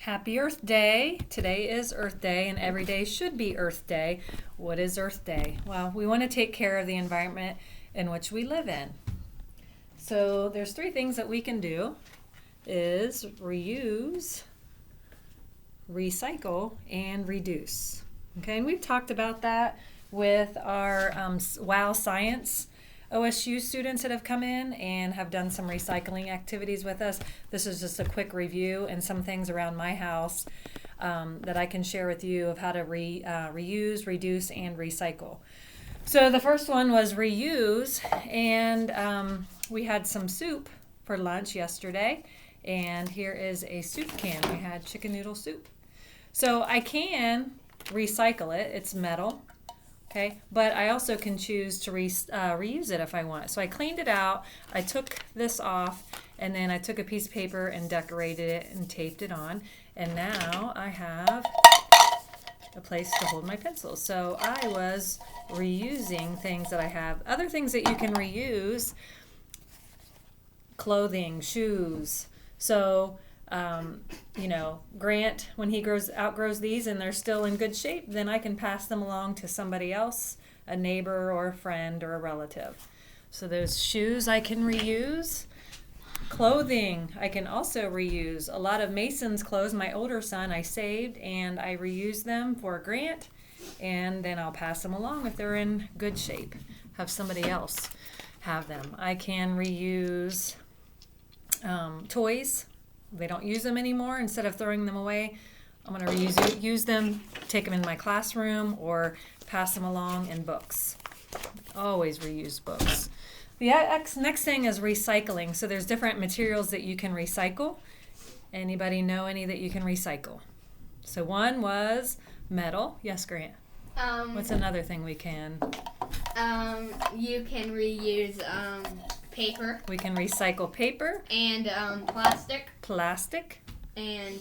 Happy Earth Day. Today is Earth Day, and every day should be Earth Day. What is Earth Day? Well, we want to take care of the environment in which we live in. So there's three things that we can do is reuse, recycle, and reduce. Okay, and we've talked about that with our WOW Science OSU students that have come in and have done some recycling activities with us. This is just a quick review and some things around my house that I can share with you of how to reuse, reduce, and recycle. So the first one was reuse, and we had some soup for lunch yesterday, and here is a soup can. We had chicken noodle soup. So I can recycle it. It's metal. Okay, but I also can choose to reuse it if I want. So I cleaned it out, I took this off, and then I took a piece of paper and decorated it and taped it on. And now I have a place to hold my pencils. So I was reusing things that I have. Other things that you can reuse, clothing, shoes. So Grant, when he outgrows these and they're still in good shape, then I can pass them along to somebody else, a neighbor or a friend or a relative. So those shoes I can reuse. Clothing I can also reuse. A lot of Mason's clothes, my older son, I saved and I reused them for Grant, and then I'll pass them along if they're in good shape. Have somebody else have them. I can reuse toys. They don't use them anymore. Instead of throwing them away, I'm going to use them, take them in my classroom, or pass them along in books. Always reuse books. The next thing is recycling. So there's different materials that you can recycle. Anybody know any that you can recycle? So one was metal. Yes, Grant. What's another thing we can? You can reuse paper. We can recycle paper. And plastic. Plastic. And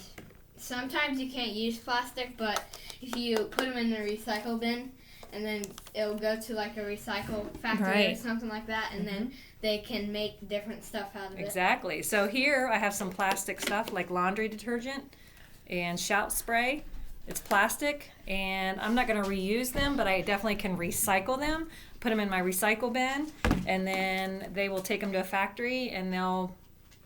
sometimes you can't use plastic, but if you put them in the recycle bin, and then it'll go to like a recycle factory or something like that, and then they can make different stuff out of it. Exactly. So here I have some plastic stuff like laundry detergent and shout spray. It's plastic, and I'm not going to reuse them, but I definitely can recycle them, put them in my recycle bin, and then they will take them to a factory and they'll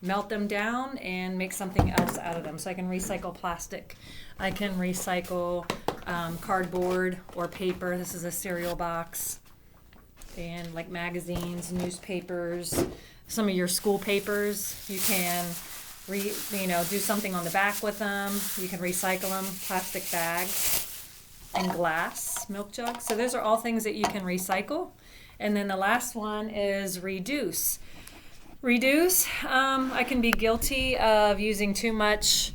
melt them down and make something else out of them. So I can recycle plastic. I can recycle cardboard or paper. This is a cereal box, and like magazines, newspapers, some of your school papers. You can do something on the back with them. You can recycle them, plastic bags, and glass, milk jugs. So those are all things that you can recycle. And then the last one is reduce. Reduce, I can be guilty of using too much,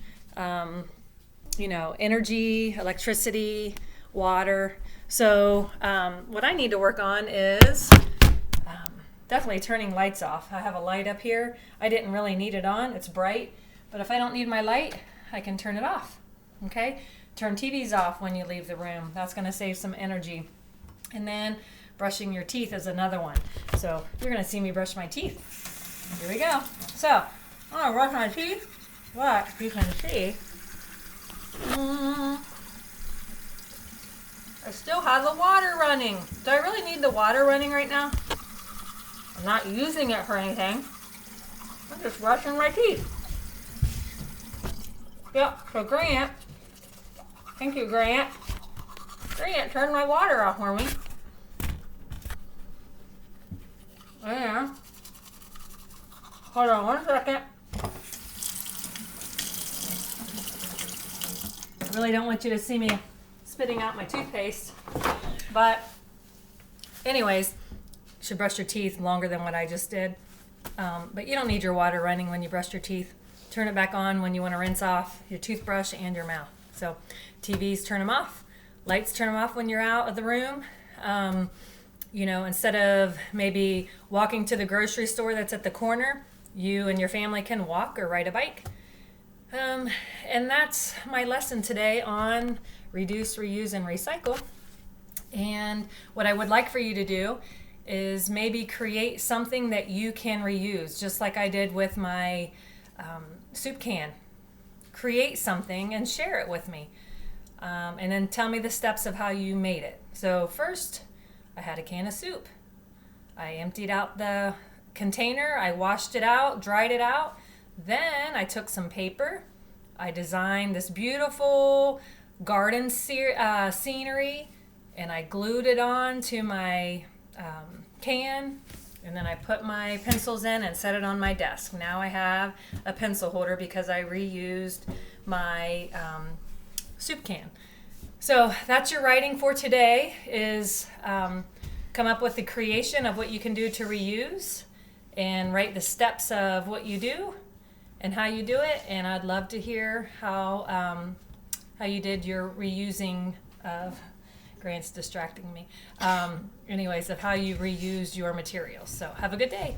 energy, electricity, water. So what I need to work on is definitely turning lights off. I have a light up here. I didn't really need it on. It's bright. But if I don't need my light, I can turn it off. Okay? Turn TVs off when you leave the room. That's going to save some energy. And then brushing your teeth is another one. So you're going to see me brush my teeth. Here we go. So I'm going to brush my teeth. But you can see, I still have the water running. Do I really need the water running right now? I'm not using it for anything. I'm just brushing my teeth. Yep, so Grant, thank you, Grant. Grant, turn my water off for me. There. Hold on 1 second. I really don't want you to see me spitting out my toothpaste. But anyways, you should brush your teeth longer than what I just did. But you don't need your water running when you brush your teeth. Turn it back on when you want to rinse off your toothbrush and your mouth. So TVs, turn them off. Lights, turn them off when you're out of the room. Instead of maybe walking to the grocery store that's at the corner, you and your family can walk or ride a bike. And that's my lesson today on reduce, reuse, and recycle. And what I would like for you to do is maybe create something that you can reuse, just like I did with my soup can. create something and share it with me. And then tell me the steps of how you made it. So first, I had a can of soup. I emptied out the container, I washed it out, dried it out. Then I took some paper. I designed this beautiful garden scenery, and I glued it on to my can, and then I put my pencils in and set it on my desk. Now I have a pencil holder because I reused my soup can. So that's your writing for today, is come up with the creation of what you can do to reuse and write the steps of what you do and how you do it. And I'd love to hear how you did your reusing of, Grant's distracting me, anyways, of how you reused your materials. So have a good day.